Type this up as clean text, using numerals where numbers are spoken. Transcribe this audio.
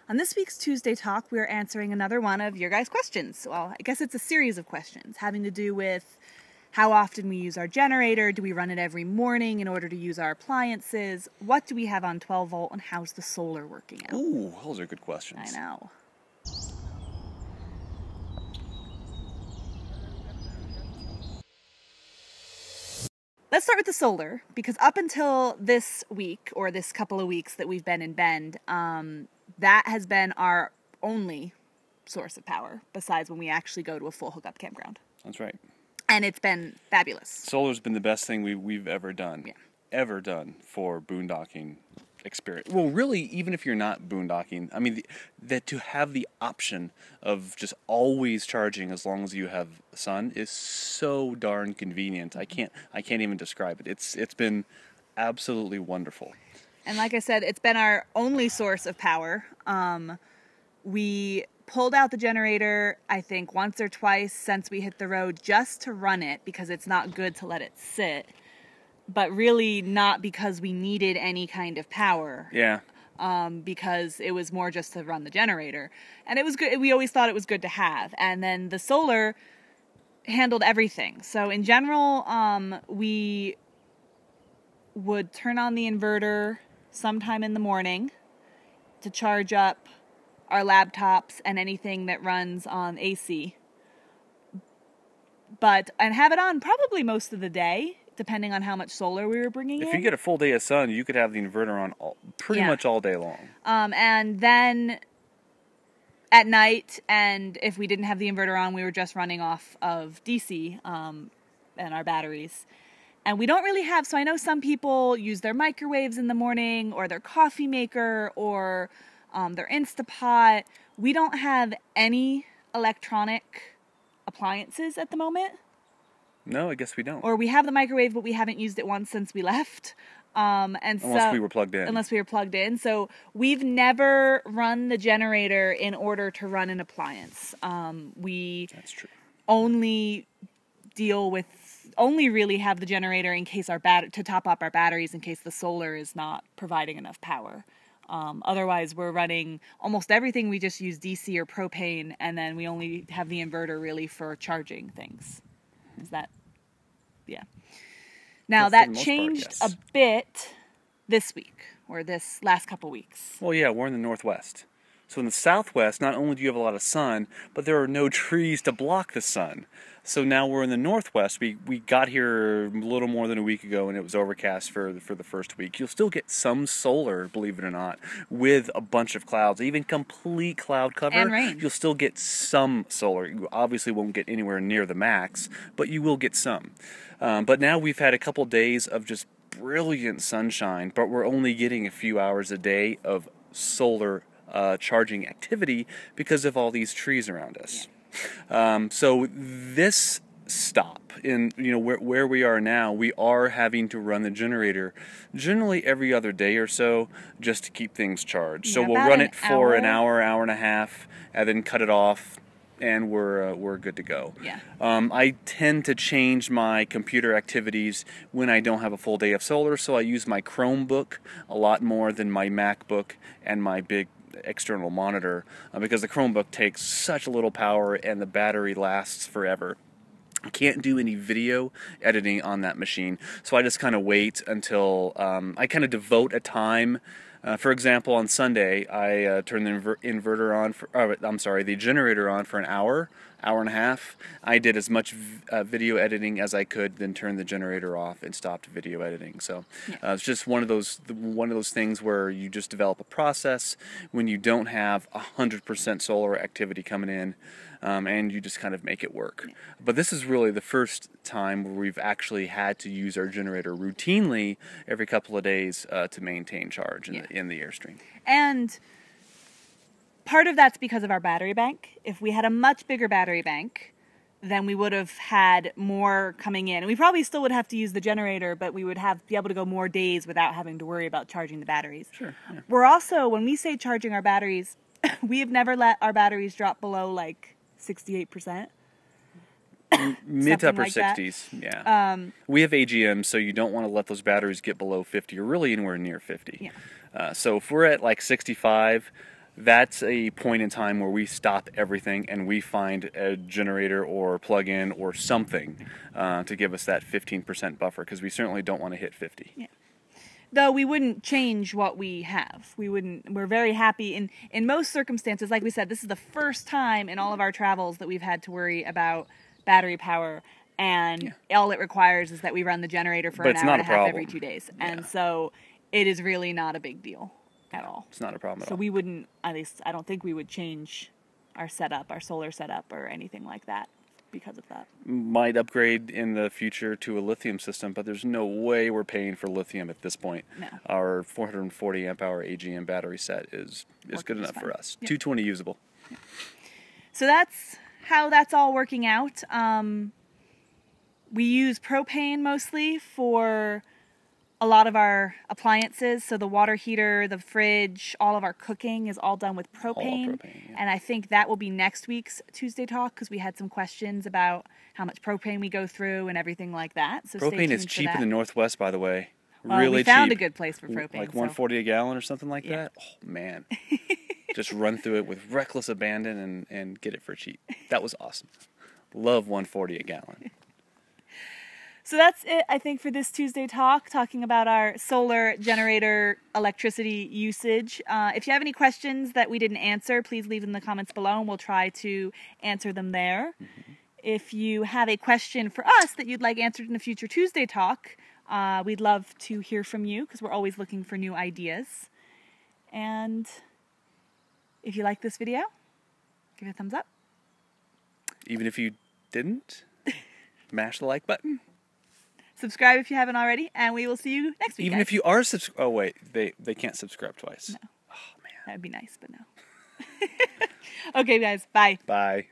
On this week's Tuesday Talk, we're answering another one of your guys' questions. Well, I guess it's a series of questions having to do with how often we use our generator, do we run it every morning in order to use our appliances, what do we have on 12 volt, and how's the solar working out? Ooh, those are good questions. I know. Let's start with the solar, because up until this week, or this couple of weeks that we've been in Bend, that has been our only source of power, besides when we actually go to a full hookup campground. That's right. And it's been fabulous. Solar's been the best thing we've ever done. Yeah. Ever done for boondocking experience. Well, really, even if you're not boondocking, I mean, that to have the option of just always charging as long as you have sun is so darn convenient. I can't even describe it. It's been absolutely wonderful. And like I said, it's been our only source of power. We pulled out the generator, I think, once or twice since we hit the road just to run it, because it's not good to let it sit. But really not because we needed any kind of power. Yeah. Because it was more just to run the generator. And it was good. We always thought it was good to have. And then the solar handled everything. So in general, we would turn on the inverter sometime in the morning to charge up our laptops and anything that runs on AC. And have it on probably most of the day, depending on how much solar we were bringing in. If you get a full day of sun, you could have the inverter on pretty much all day long. And then at night, and if we didn't have the inverter on, we were just running off of DC and our batteries. And we don't really have, so I know some people use their microwaves in the morning, or their coffee maker, or their Instapot. We don't have any electronic appliances at the moment. No, I guess we don't. Or we have the microwave, but we haven't used it once since we left. Unless we were plugged in. Unless we were plugged in. So we've never run the generator in order to run an appliance. That's true. Only really have the generator in case to top up our batteries in case the solar is not providing enough power. Otherwise, we're running almost everything. We just use DC or propane, and then we only have the inverter really for charging things. Is that, yeah. Now that changed a bit this week, or this last couple weeks. Well, yeah, we're in the Northwest. So in the Southwest, not only do you have a lot of sun, but there are no trees to block the sun. So now we're in the Northwest. We got here a little more than a week ago, and it was overcast for the first week. You'll still get some solar, believe it or not, with a bunch of clouds, even complete cloud cover. And rain. You'll still get some solar. You obviously won't get anywhere near the max, but you will get some. But now we've had a couple days of just brilliant sunshine, but we're only getting a few hours a day of solar charging activity because of all these trees around us. So this stop in where we are now, we are having to run the generator generally every other day or so just to keep things charged. So we'll run it for an hour and a half, and then cut it off, and we're good to go. Yeah. I tend to change my computer activities when I don't have a full day of solar, so I use my Chromebook a lot more than my MacBook and my big external monitor, because the Chromebook takes such little power and the battery lasts forever. I can't do any video editing on that machine, so I just kind of wait until I kind of devote a time. For example, on Sunday, I turn the the generator on for an hour and a half. I did as much video editing as I could, then turned the generator off and stopped video editing. So it's just one of those things where you just develop a process when you don't have 100% solar activity coming in, and you just kind of make it work. But this is really the first time where we've actually had to use our generator routinely every couple of days to maintain charge in the Airstream. And part of that's because of our battery bank. If we had a much bigger battery bank, then we would have had more coming in. And we probably still would have to use the generator, but we would be able to go more days without having to worry about charging the batteries. Sure. Yeah. We're also, when we say charging our batteries, we have never let our batteries drop below like 68%. Mid to upper like 60s, yeah. We have AGM, so you don't want to let those batteries get below 50, or really anywhere near 50. Yeah. So if we're at like 65, that's a point in time where we stop everything and we find a generator or plug-in or something to give us that 15% buffer, because we certainly don't want to hit 50. Yeah. Though we wouldn't change what we have. We're very happy in most circumstances. Like we said, this is the first time in all of our travels that we've had to worry about battery power, and all it requires is that we run the generator for an hour and a half every 2 days. And so it is really not a big deal at all. It's not a problem at So all. we wouldn't, at least I don't think we would change our setup, our solar setup, or anything like that because of that. Might upgrade in the future to a lithium system, but there's no way we're paying for lithium at this point. No. Our 440 amp hour AGM battery set is good enough for us. Yep. 220 usable. Yep. So that's how that's all working out. We use propane mostly for a lot of our appliances. So the water heater, the fridge, all of our cooking is all done with propane. All propane, yeah. And I think that will be next week's Tuesday Talk, because we had some questions about how much propane we go through and everything like that. So stay Propane is tuned for cheap that. in the Northwest, by the way. Well, really we found cheap. a good place for propane. Like so- 140 a gallon or something like that. Oh man. Just run through it with reckless abandon and get it for cheap. That was awesome. Love 140 a gallon. So that's it, I think, for this Tuesday Talk, talking about our solar generator electricity usage. If you have any questions that we didn't answer, please leave them in the comments below, and we'll try to answer them there. Mm-hmm. If you have a question for us that you'd like answered in a future Tuesday Talk, we'd love to hear from you, because we're always looking for new ideas. And if you like this video, give it a thumbs up. Even if you didn't, mash the like button. Subscribe if you haven't already, and we will see you next week. Even if you are oh wait, they can't subscribe twice. No. Oh man. That would be nice, but no. Okay, guys. Bye. Bye.